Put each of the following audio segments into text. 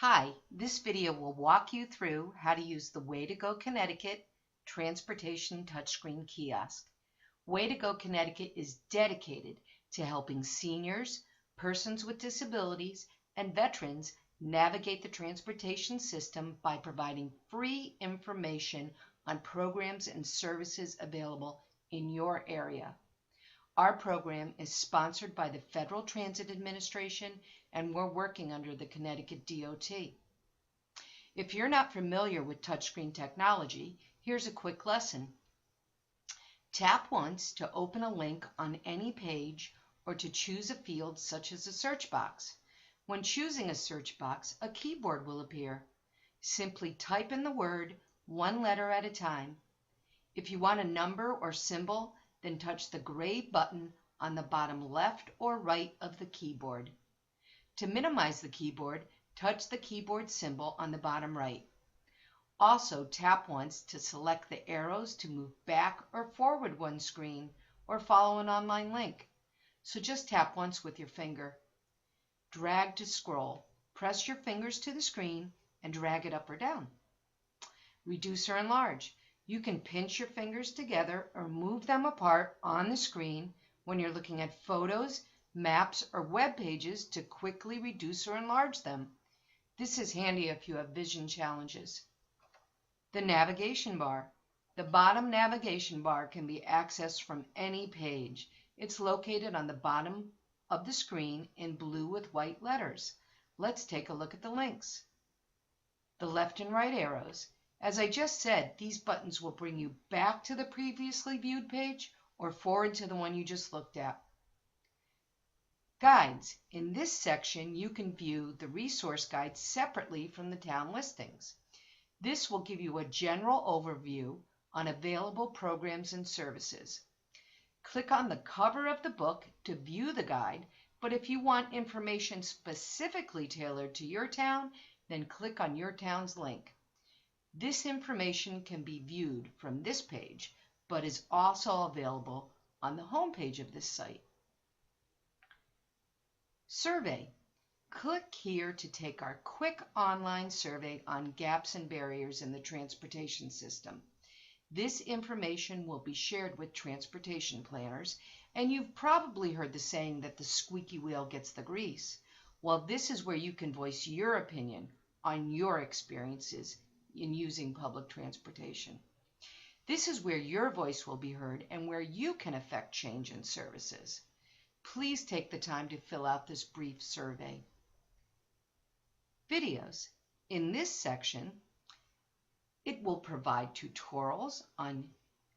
Hi, this video will walk you through how to use the Way to Go Connecticut Transportation Touchscreen Kiosk. Way to Go Connecticut is dedicated to helping seniors, persons with disabilities, and veterans navigate the transportation system by providing free information on programs and services available in your area. Our program is sponsored by the Federal Transit Administration, and we're working under the Connecticut DOT. If you're not familiar with touchscreen technology, here's a quick lesson. Tap once to open a link on any page or to choose a field such as a search box. When choosing a search box, a keyboard will appear. Simply type in the word one letter at a time. If you want a number or symbol, then touch the gray button on the bottom left or right of the keyboard. To minimize the keyboard, touch the keyboard symbol on the bottom right. Also, tap once to select the arrows to move back or forward one screen or follow an online link. So just tap once with your finger. Drag to scroll. Press your fingers to the screen and drag it up or down. Reduce or enlarge. You can pinch your fingers together or move them apart on the screen when you're looking at photos, maps, or web pages to quickly reduce or enlarge them. This is handy if you have vision challenges. The navigation bar. The bottom navigation bar can be accessed from any page. It's located on the bottom of the screen in blue with white letters. Let's take a look at the links. The left and right arrows. As I just said, these buttons will bring you back to the previously viewed page or forward to the one you just looked at. Guides. In this section, you can view the resource guide separately from the town listings. This will give you a general overview on available programs and services. Click on the cover of the book to view the guide, but if you want information specifically tailored to your town, then click on your town's link. This information can be viewed from this page, but is also available on the home page of this site. Survey. Click here to take our quick online survey on gaps and barriers in the transportation system. This information will be shared with transportation planners, and you've probably heard the saying that the squeaky wheel gets the grease. Well, this is where you can voice your opinion on your experiences in using public transportation. This is where your voice will be heard and where you can affect change in services. Please take the time to fill out this brief survey. Videos. In this section, it will provide tutorials on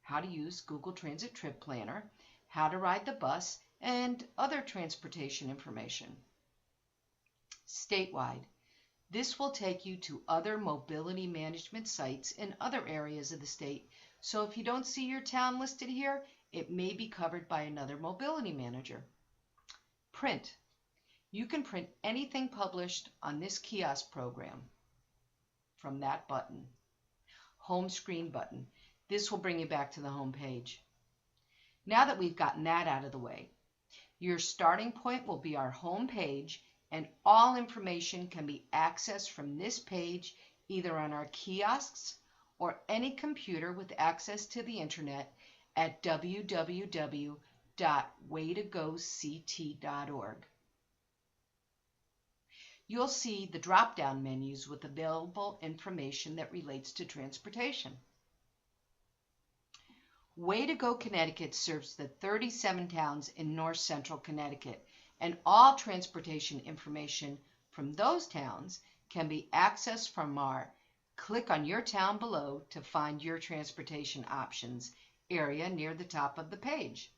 how to use Google Transit Trip Planner, how to ride the bus, and other transportation information. Statewide. This will take you to other mobility management sites in other areas of the state, so if you don't see your town listed here, it may be covered by another mobility manager. Print. You can print anything published on this kiosk program from that button. Home screen button. This will bring you back to the home page. Now that we've gotten that out of the way, your starting point will be our home page, and all information can be accessed from this page either on our kiosks or any computer with access to the internet at www.waytogoct.org. You'll see the drop-down menus with available information that relates to transportation. Way to Go Connecticut serves the 37 towns in north central Connecticut, and all transportation information from those towns can be accessed from our Click on Your Town Below to find your transportation options area near the top of the page.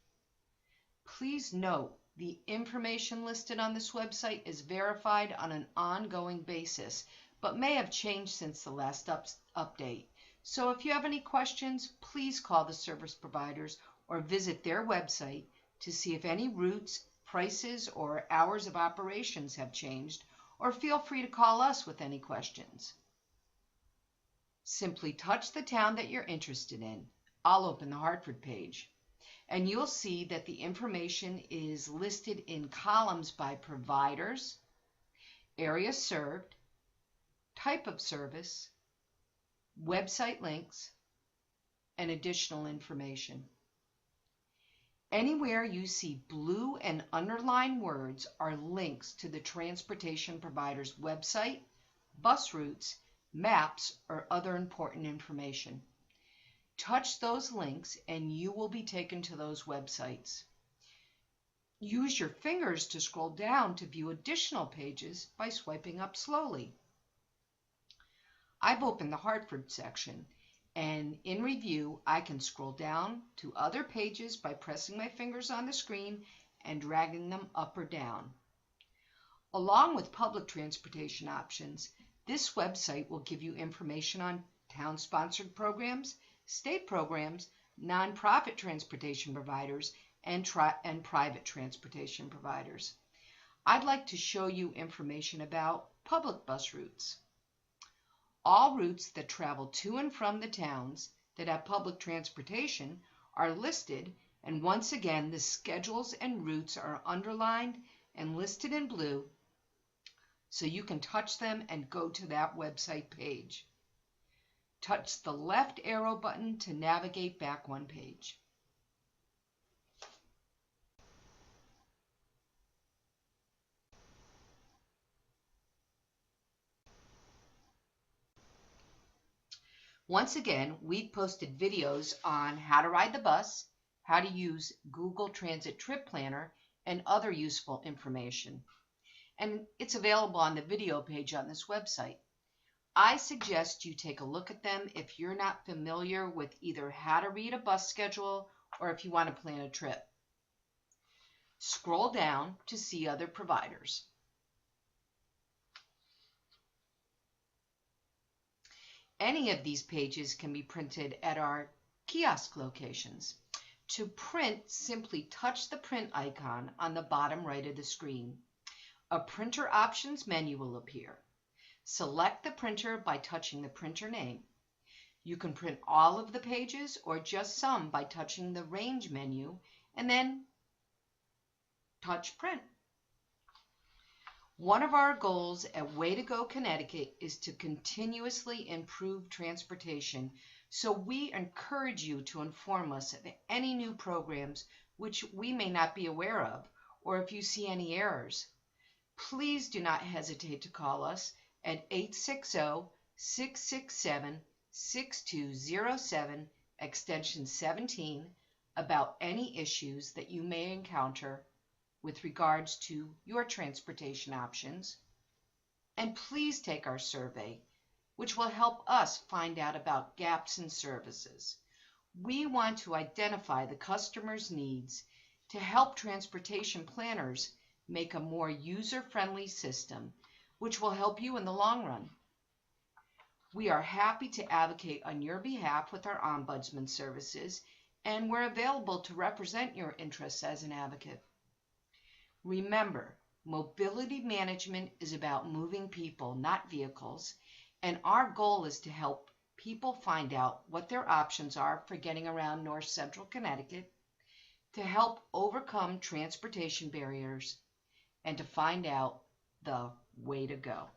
Please note, the information listed on this website is verified on an ongoing basis, but may have changed since the last update. So if you have any questions, please call the service providers or visit their website to see if any routes, prices, or hours of operations have changed, or feel free to call us with any questions. Simply touch the town that you're interested in. I'll open the Hartford page, and you'll see that the information is listed in columns by providers, area served, type of service, website links, and additional information. Anywhere you see blue and underlined words are links to the transportation provider's website, bus routes, maps, or other important information. Touch those links and you will be taken to those websites. Use your fingers to scroll down to view additional pages by swiping up slowly. I've opened the Hartford section, and in review, I can scroll down to other pages by pressing my fingers on the screen and dragging them up or down. Along with public transportation options, this website will give you information on town-sponsored programs, state programs, nonprofit transportation providers, and private transportation providers. I'd like to show you information about public bus routes. All routes that travel to and from the towns that have public transportation are listed, and once again the schedules and routes are underlined and listed in blue so you can touch them and go to that website page. Touch the left arrow button to navigate back one page. Once again, we've posted videos on how to ride the bus, how to use Google Transit Trip Planner, and other useful information. And it's available on the video page on this website. I suggest you take a look at them if you're not familiar with either how to read a bus schedule or if you want to plan a trip. Scroll down to see other providers. Any of these pages can be printed at our kiosk locations. To print, simply touch the print icon on the bottom right of the screen. A printer options menu will appear. Select the printer by touching the printer name. You can print all of the pages or just some by touching the range menu and then touch print. One of our goals at Way to Go Connecticut is to continuously improve transportation, so we encourage you to inform us of any new programs which we may not be aware of, or if you see any errors. Please do not hesitate to call us at 860-667-6207, extension 17, about any issues that you may encounter with regards to your transportation options. And please take our survey, which will help us find out about gaps in services. We want to identify the customer's needs to help transportation planners make a more user-friendly system, which will help you in the long run. We are happy to advocate on your behalf with our ombudsman services, and we're available to represent your interests as an advocate. Remember, mobility management is about moving people, not vehicles, and our goal is to help people find out what their options are for getting around North Central Connecticut, to help overcome transportation barriers, and to find out the way to go.